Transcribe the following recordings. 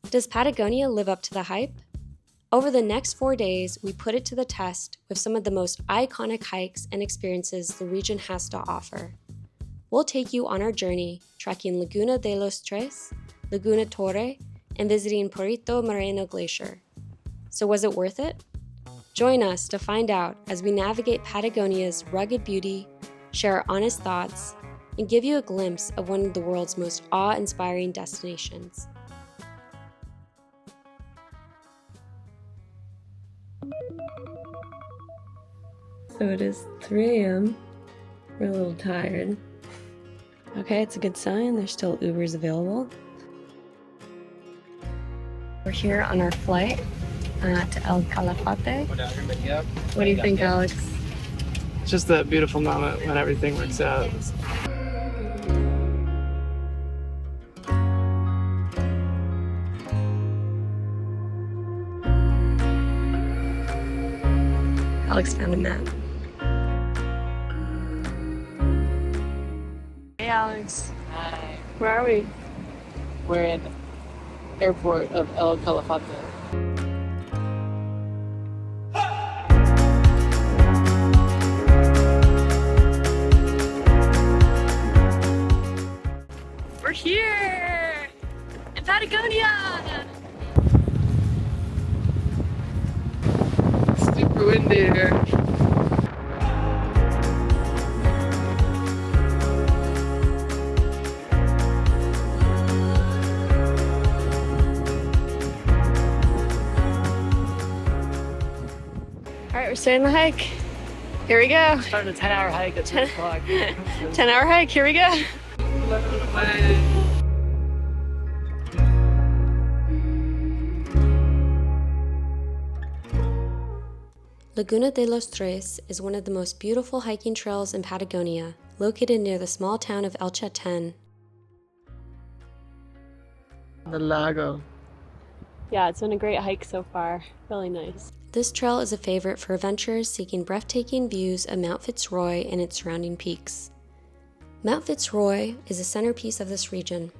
Does Patagonia live up to the hype? Over the next 4 days, we put it to the test with some of the most iconic hikes and experiences the region has to offer. We'll take you on our journey, trekking Laguna De Los Tres, Laguna Torre, and visiting Perito Moreno Glacier. So was it worth it? Join us to find out as we navigate Patagonia's rugged beauty, share our honest thoughts, and give you a glimpse of one of the world's most awe-inspiring destinations. So it is 3 a.m. We're a little tired. Okay, it's a good sign. There's still Ubers available. We're here on our flight to El Calafate. What do you think, Alex? It's just that beautiful moment when everything works out. Alex found a map. Hey Alex. Hi. Where are we? We're in airport of El Calafate. We're here in Patagonia. Super windy here. Alright, we're starting the hike. Here we go. Starting a 10-hour hike at 2 o'clock. 10-hour hike, here we go. Laguna de los Tres is one of the most beautiful hiking trails in Patagonia, located near the small town of Chaltén. The lago. Yeah, it's been a great hike so far. Really nice. This trail is a favorite for adventurers seeking breathtaking views of Mount Fitz Roy and its surrounding peaks. Mount Fitz Roy is the centerpiece of this region.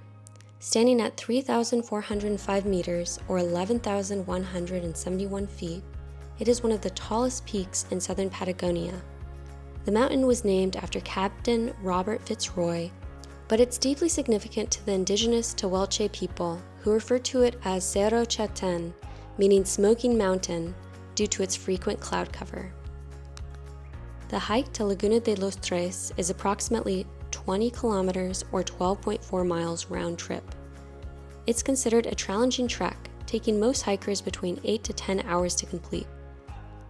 Standing at 3,405 meters, or 11,171 feet, it is one of the tallest peaks in southern Patagonia. The mountain was named after Captain Robert Fitz Roy, but it's deeply significant to the indigenous Tehuelche people, who refer to it as Cerro Chaltén, meaning smoking mountain, due to its frequent cloud cover. The hike to Laguna de los Tres is approximately 20 kilometers or 12.4 miles round trip. It's considered a challenging trek, taking most hikers between 8 to 10 hours to complete.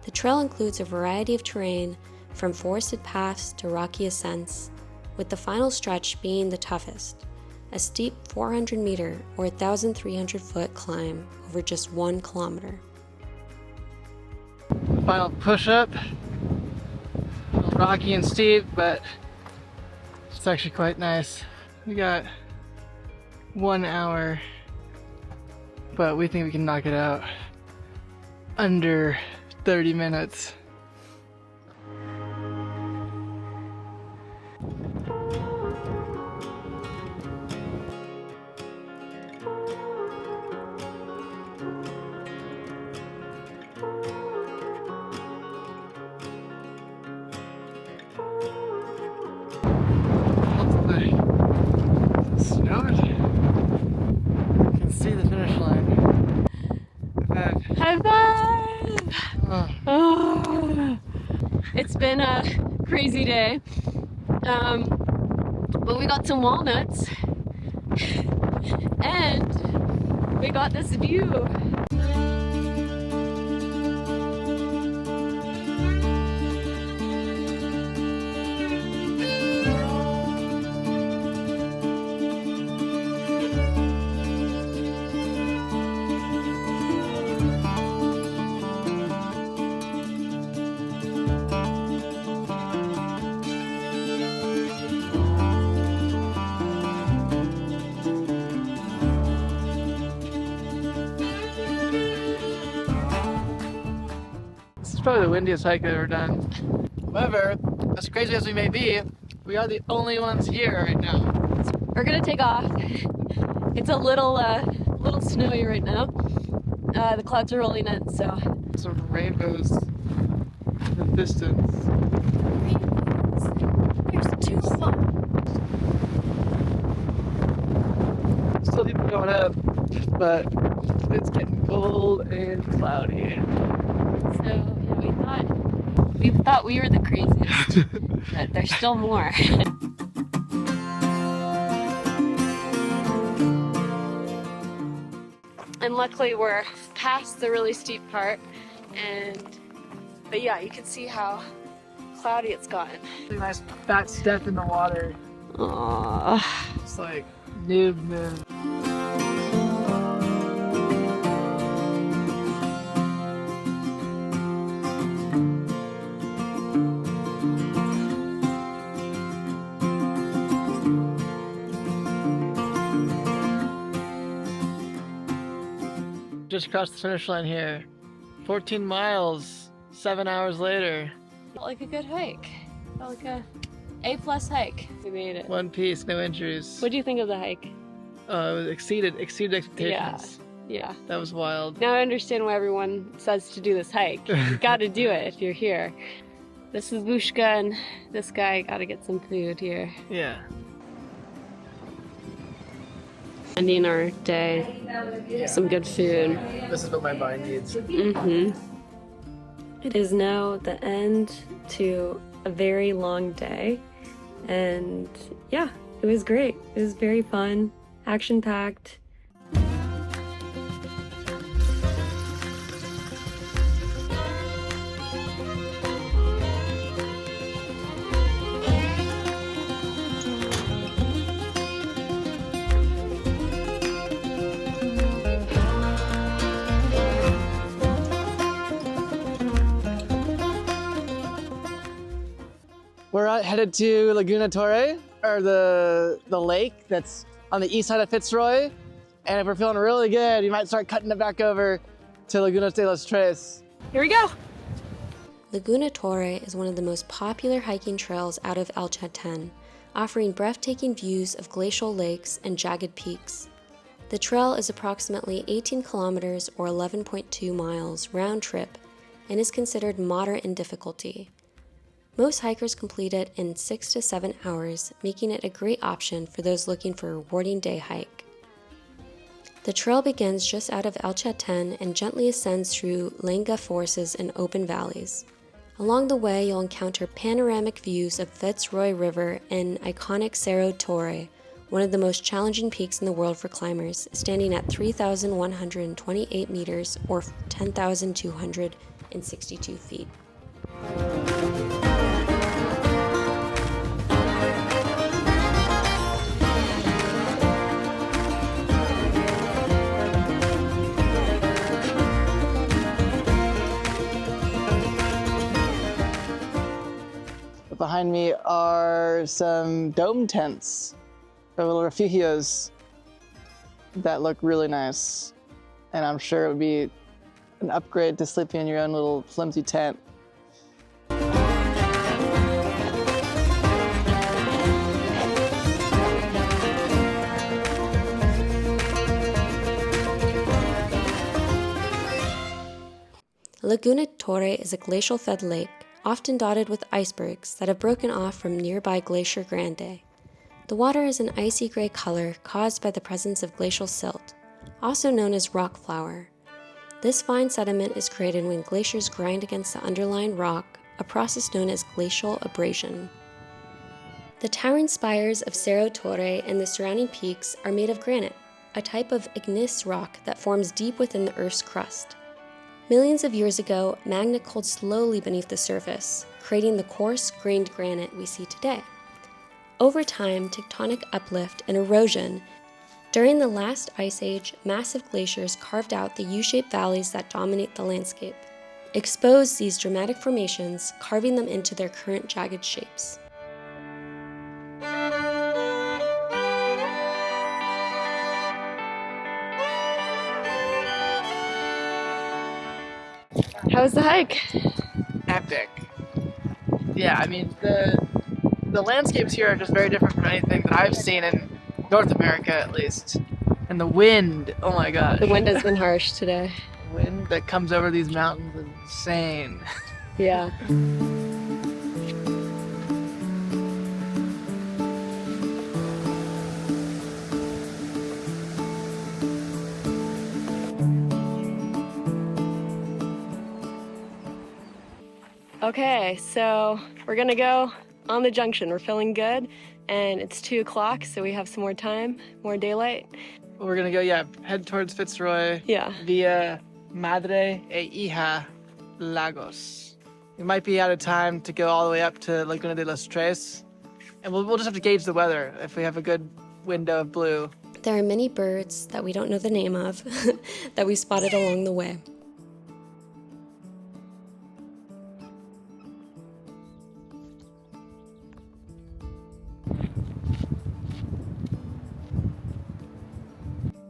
The trail includes a variety of terrain, from forested paths to rocky ascents, with the final stretch being the toughest, a steep 400-meter or 1,300-foot climb over just 1 kilometer. Final push-up. A little rocky and steep, but it's actually quite nice. We got 1 hour, but we think we can knock it out under 30 minutes. Snowed. You can see the finish line. High five! Oh. It's been a crazy day, but we got some walnuts and we got this view. Probably the windiest hike I've ever done. However, as crazy as we may be, we are the only ones here right now. We're gonna take off. It's a little a little snowy right now. The clouds are rolling in, so. Some rainbows in the distance. There's two of them. Still people going up, but it's getting cold and cloudy. So yeah, we thought we were the craziest, but there's still more. And luckily we're past the really steep part, but yeah, you can see how cloudy it's gotten. Really nice fat step in the water. Aww. It's like noob. Just crossed the finish line here. 14 miles, 7 hours later. Felt like a good hike. Felt like a A+ hike. We made it. One piece, no injuries. What do you think of the hike? Oh, it was exceeded expectations. Yeah. That was wild. Now I understand why everyone says to do this hike. You gotta do it if you're here. This is Bushka and this guy gotta get some food here. Yeah. Ending our day, some good food. This is what my body needs. Mm-hmm. It is now the end to a very long day, and yeah, it was great. It was very fun, action-packed. We're headed to Laguna Torre, or the lake that's on the east side of Fitz Roy. And if we're feeling really good, we might start cutting it back over to Laguna De Los Tres. Here we go. Laguna Torre is one of the most popular hiking trails out of Chaltén, offering breathtaking views of glacial lakes and jagged peaks. The trail is approximately 18 kilometers or 11.2 miles round trip and is considered moderate in difficulty. Most hikers complete it in 6 to 7 hours, making it a great option for those looking for a rewarding day hike. The trail begins just out of Chaltén and gently ascends through Langa forests and open valleys. Along the way, you'll encounter panoramic views of Fitz Roy River and iconic Cerro Torre, one of the most challenging peaks in the world for climbers, standing at 3,128 meters or 10,262 feet. Behind me are some dome tents, or little refugios that look really nice. And I'm sure it would be an upgrade to sleeping in your own little flimsy tent. Laguna Torre is a glacial-fed lake, often dotted with icebergs that have broken off from nearby Glacier Grande. The water is an icy gray color caused by the presence of glacial silt, also known as rock flour. This fine sediment is created when glaciers grind against the underlying rock, a process known as glacial abrasion. The towering spires of Cerro Torre and the surrounding peaks are made of granite, a type of igneous rock that forms deep within the Earth's crust. Millions of years ago, magma cooled slowly beneath the surface, creating the coarse, grained granite we see today. Over time, tectonic uplift and erosion. During the last ice age, massive glaciers carved out the U-shaped valleys that dominate the landscape, exposed these dramatic formations, carving them into their current jagged shapes. How was the hike? Epic. Yeah, I mean, the landscapes here are just very different from anything that I've seen in North America, at least. And the wind, oh my gosh. The wind has been harsh today. The wind that comes over these mountains is insane. Yeah. Okay, so we're gonna go on the junction. We're feeling good, and it's 2 o'clock, so we have some more time, more daylight. We're gonna go, yeah, head towards Fitz Roy. Yeah. Via Madre e Hija Lagos. We might be out of time to go all the way up to Laguna De Los Tres, and we'll just have to gauge the weather if we have a good window of blue. There are many birds that we don't know the name of that we spotted along the way.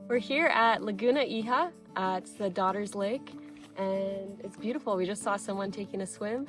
We're here at Laguna Hija. It's the Daughter's Lake, and it's beautiful. We just saw someone taking a swim.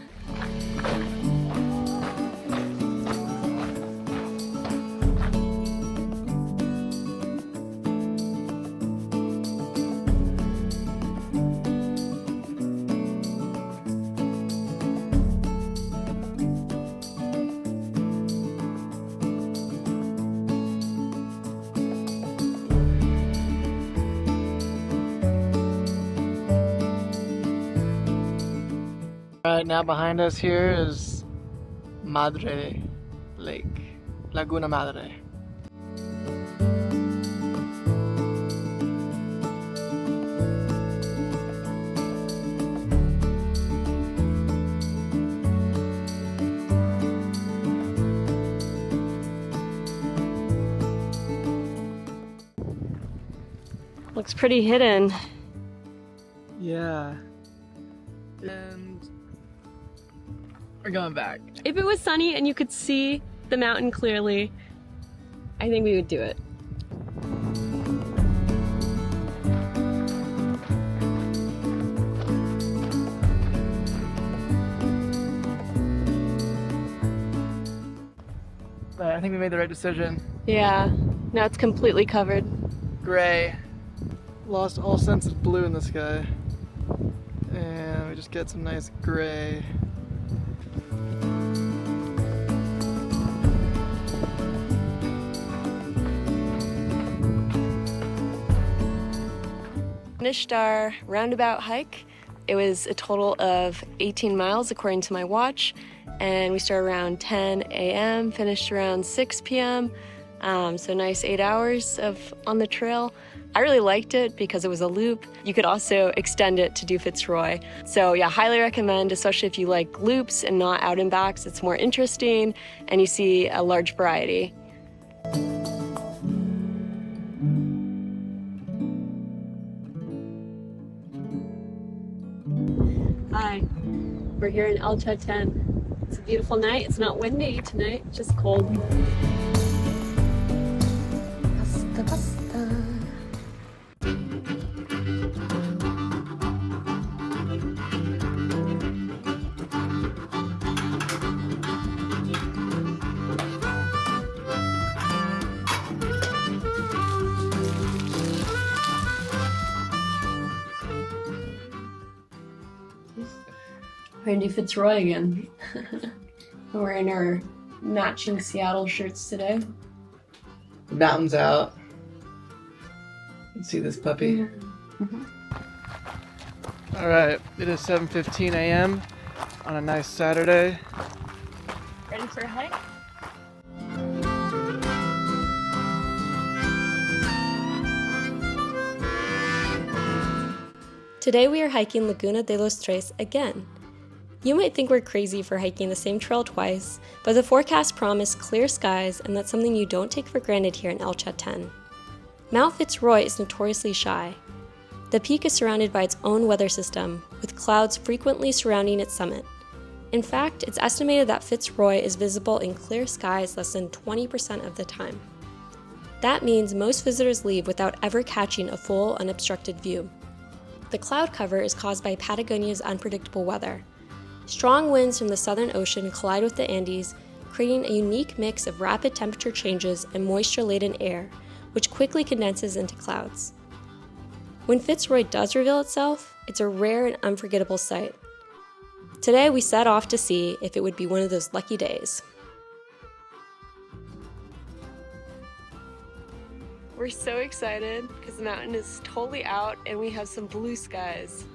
Right now behind us here is Madre Lake, Laguna Madre. Looks pretty hidden. Yeah. And we're going back. If it was sunny and you could see the mountain clearly, I think we would do it. But I think we made the right decision. Yeah, now it's completely covered. Gray. Lost all sense of blue in the sky. And we just get some nice gray. Finished our roundabout hike. It was a total of 18 miles according to my watch, and we started around 10 a.m., finished around 6 p.m. So nice 8 hours on the trail. I really liked it because it was a loop. You could also extend it to do Fitz Roy. So yeah, highly recommend, especially if you like loops and not out and backs. It's more interesting and you see a large variety. Hi, we're here in Chaltén. It's a beautiful night. It's not windy tonight, just cold. Pasta, pasta. We're gonna do Fitz Roy again. We're wearing our matching Seattle shirts today. The mountain's out. You can see this puppy. Mm-hmm. All right, it is 7:15 a.m. on a nice Saturday. Ready for a hike? Today we are hiking Laguna De Los Tres again. You might think we're crazy for hiking the same trail twice, but the forecast promised clear skies, and that's something you don't take for granted here in Chaltén. Mount Fitz Roy is notoriously shy. The peak is surrounded by its own weather system, with clouds frequently surrounding its summit. In fact, it's estimated that Fitz Roy is visible in clear skies less than 20% of the time. That means most visitors leave without ever catching a full, unobstructed view. The cloud cover is caused by Patagonia's unpredictable weather. Strong winds from the Southern Ocean collide with the Andes, creating a unique mix of rapid temperature changes and moisture-laden air, which quickly condenses into clouds. When Fitz Roy does reveal itself, it's a rare and unforgettable sight. Today we set off to see if it would be one of those lucky days. We're so excited because the mountain is totally out and we have some blue skies.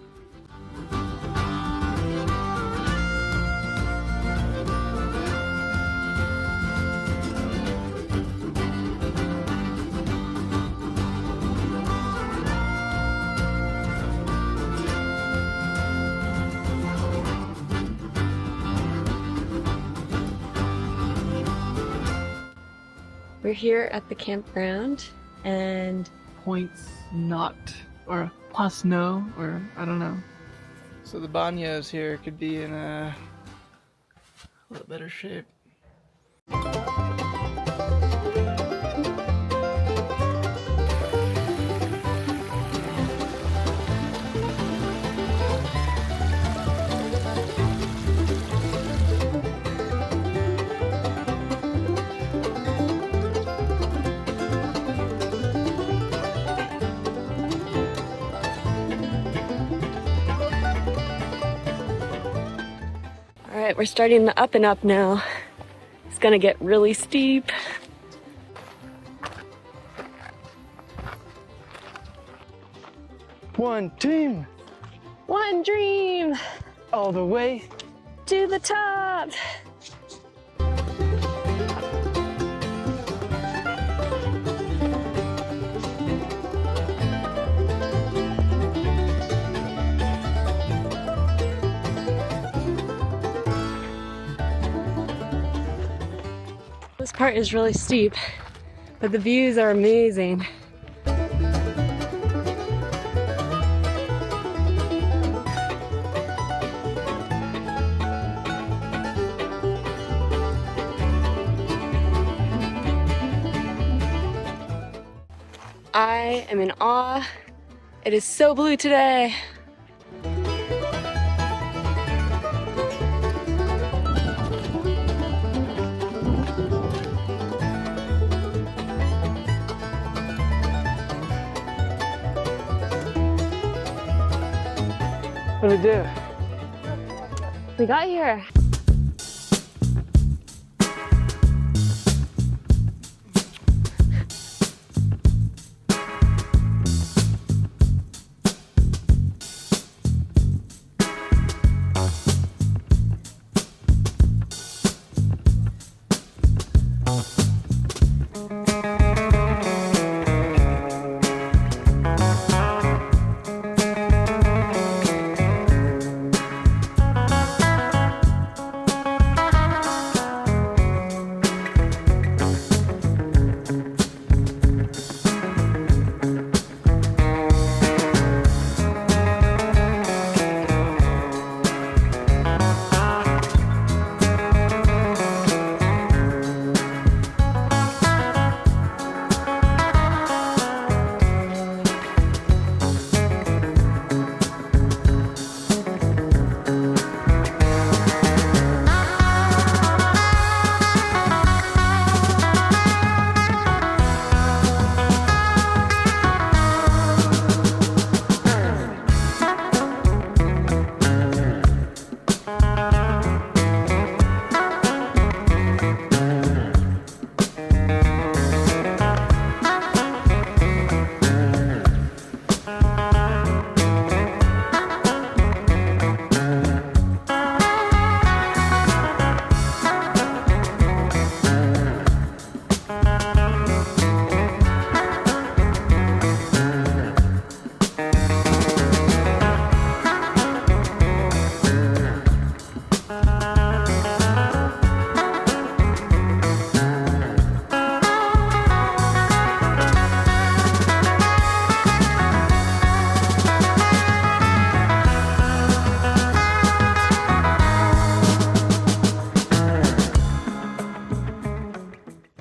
We're here at the campground and Points not, or plus no, or I don't know. So the banos here could be in a little better shape. all right, we're starting the up and up now. It's gonna get really steep. One team, One dream all the way. to the top. This part is really steep, but the views are amazing. I am in awe. It is so blue today. What do we do? We got here.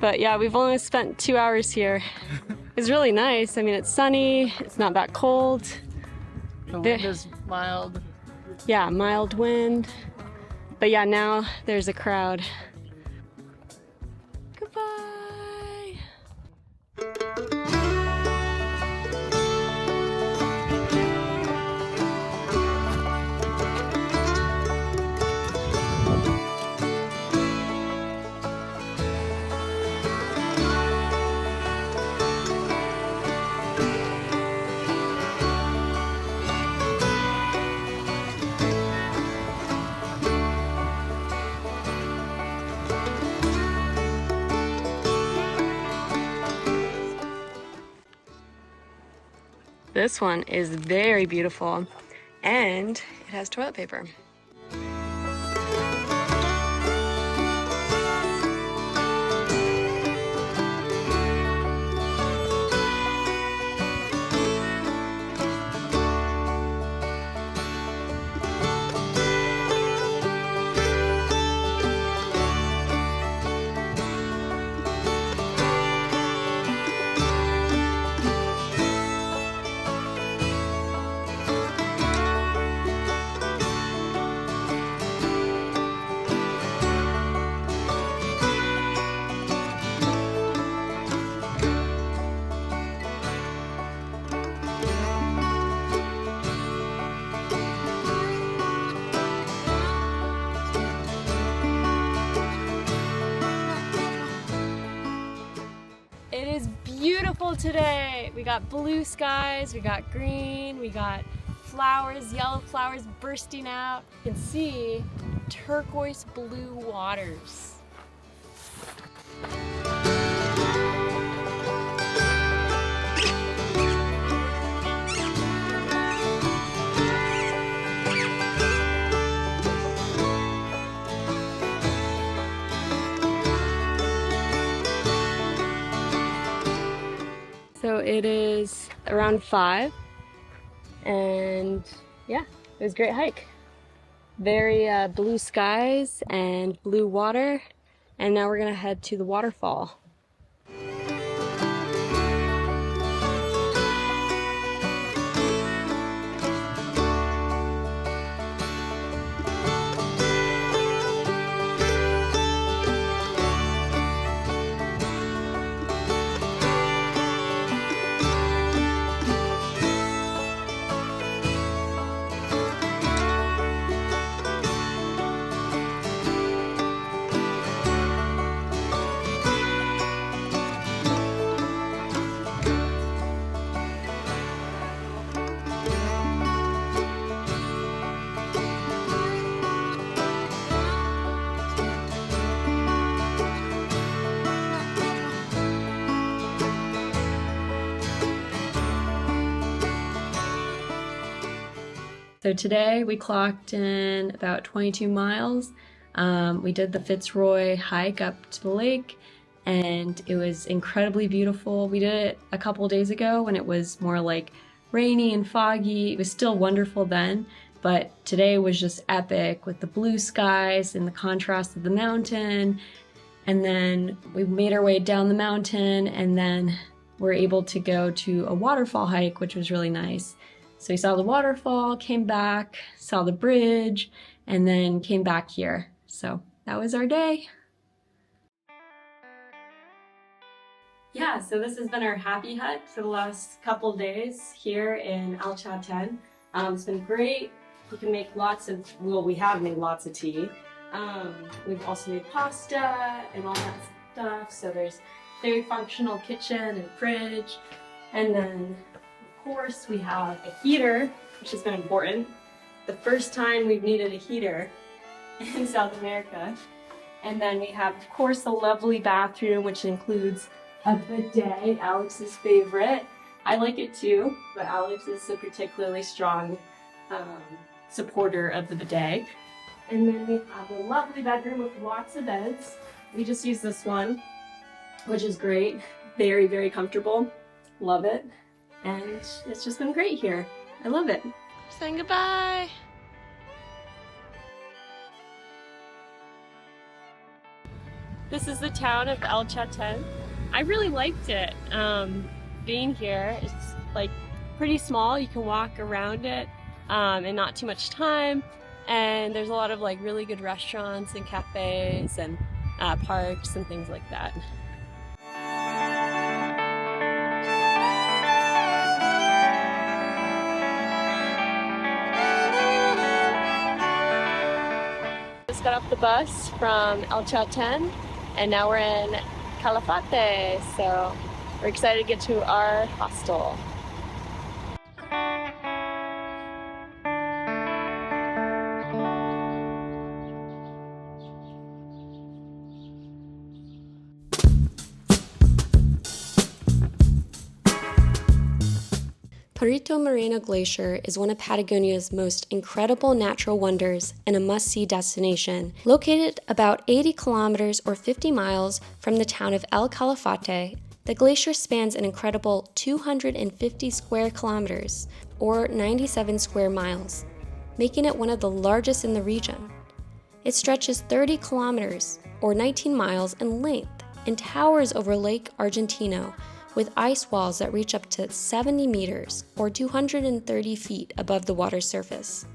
But yeah, we've only spent 2 hours here. It's really nice. I mean, it's sunny, it's not that cold. The wind is mild. Yeah, mild wind. But yeah, now there's a crowd. Goodbye. This one is very beautiful, and it has toilet paper. It is beautiful today. We got blue skies, we got green, we got flowers, yellow flowers bursting out. You can see turquoise blue waters. So it is around 5, and yeah, it was a great hike. Very blue skies and blue water, and now we're gonna head to the waterfall. So today we clocked in about 22 miles. We did the Fitz Roy hike up to the lake, and it was incredibly beautiful. We did it a couple days ago when it was more like rainy and foggy. It was still wonderful then, but today was just epic with the blue skies and the contrast of the mountain. And then we made our way down the mountain, and then we're able to go to a waterfall hike, which was really nice. So we saw the waterfall, came back, saw the bridge, and then came back here. So that was our day. Yeah, so this has been our happy hut for the last couple of days here in Chaltén. It's been great. You can make lots of, well, we have made lots of tea. We've also made pasta and all that stuff. So there's very functional kitchen and fridge. And then of course, we have a heater, which has been important. The first time we've needed a heater in South America. And then we have, of course, a lovely bathroom, which includes a bidet, Alex's favorite. I like it too, but Alex is a particularly strong supporter of the bidet. And then we have a lovely bedroom with lots of beds. We just use this one, which is great. Very, very comfortable. Love it. And it's just been great here. I love it. Saying goodbye. This is the town of Chaltén. I really liked it. Being here, it's like pretty small. You can walk around it in not too much time. And there's a lot of like really good restaurants and cafes and parks and things like that. Just got off the bus from Chaltén, and now we're in Calafate, so we're excited to get to our hostel. Perito Moreno Glacier is one of Patagonia's most incredible natural wonders and a must-see destination. Located about 80 kilometers or 50 miles from the town of El Calafate, the glacier spans an incredible 250 square kilometers or 97 square miles, making it one of the largest in the region. It stretches 30 kilometers or 19 miles in length and towers over Lake Argentino with ice walls that reach up to 70 meters or 230 feet above the water's surface.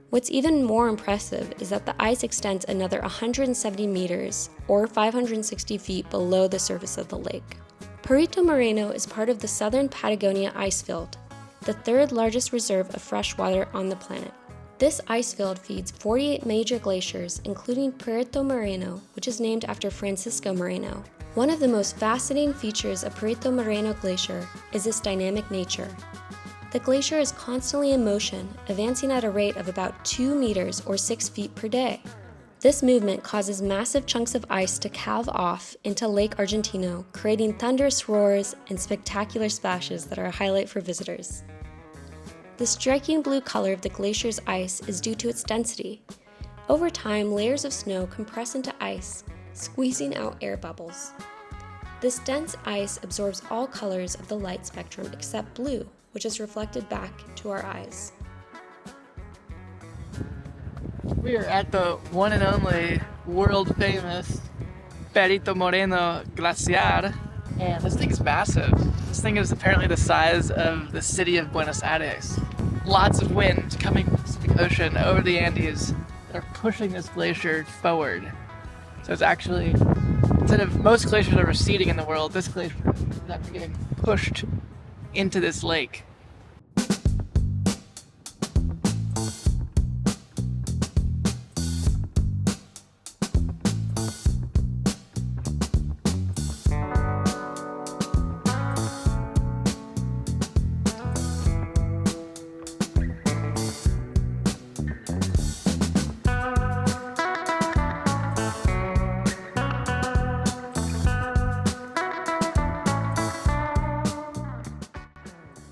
What's even more impressive is that the ice extends another 170 meters or 560 feet below the surface of the lake. Perito Moreno is part of the Southern Patagonia ice field, the third largest reserve of fresh water on the planet. This ice field feeds 48 major glaciers, including Perito Moreno, which is named after Francisco Moreno. One of the most fascinating features of Perito Moreno Glacier is its dynamic nature. The glacier is constantly in motion, advancing at a rate of about 2 meters or 6 feet per day. This movement causes massive chunks of ice to calve off into Lake Argentino, creating thunderous roars and spectacular splashes that are a highlight for visitors. The striking blue color of the glacier's ice is due to its density. Over time, layers of snow compress into ice, squeezing out air bubbles. This dense ice absorbs all colors of the light spectrum except blue, which is reflected back to our eyes. We are at the one and only world famous Perito Moreno Glacier, and this thing is massive. This thing is apparently the size of the city of Buenos Aires. Lots of wind coming from the Pacific Ocean over the Andes that are pushing this glacier forward. So it's actually, instead of most glaciers are receding in the world, this glacier is actually getting pushed into this lake.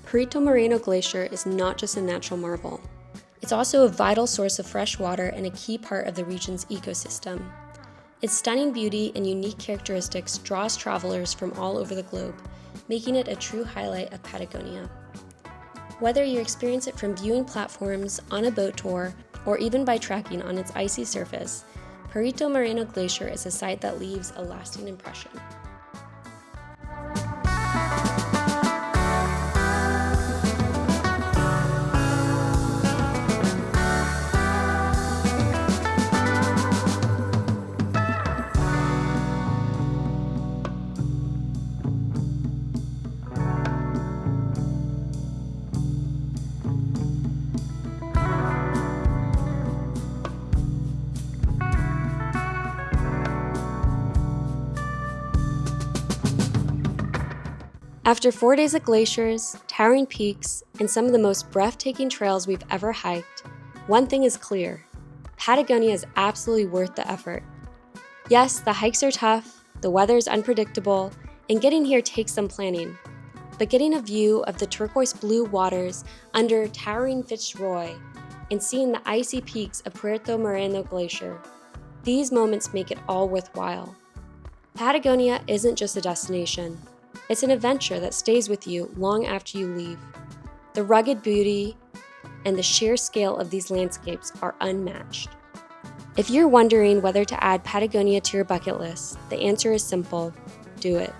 Perito Moreno Glacier is not just a natural marvel. It's also a vital source of fresh water and a key part of the region's ecosystem. Its stunning beauty and unique characteristics draws travelers from all over the globe, making it a true highlight of Patagonia. Whether you experience it from viewing platforms, on a boat tour, or even by trekking on its icy surface, Perito Moreno Glacier is a sight that leaves a lasting impression. After 4 days of glaciers, towering peaks, and some of the most breathtaking trails we've ever hiked, one thing is clear: Patagonia is absolutely worth the effort. Yes, the hikes are tough, the weather is unpredictable, and getting here takes some planning. But getting a view of the turquoise blue waters under towering Fitz Roy and seeing the icy peaks of Perito Moreno Glacier, these moments make it all worthwhile. Patagonia isn't just a destination. It's an adventure that stays with you long after you leave. The rugged beauty and the sheer scale of these landscapes are unmatched. If you're wondering whether to add Patagonia to your bucket list, the answer is simple: do it.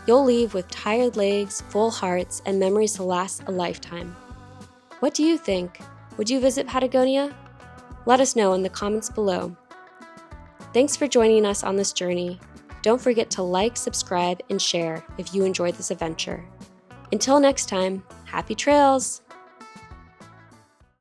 You'll leave with tired legs, full hearts, and memories to last a lifetime. What do you think? Would you visit Patagonia? Let us know in the comments below. Thanks for joining us on this journey. Don't forget to like, subscribe, and share if you enjoyed this adventure. Until next time, happy trails!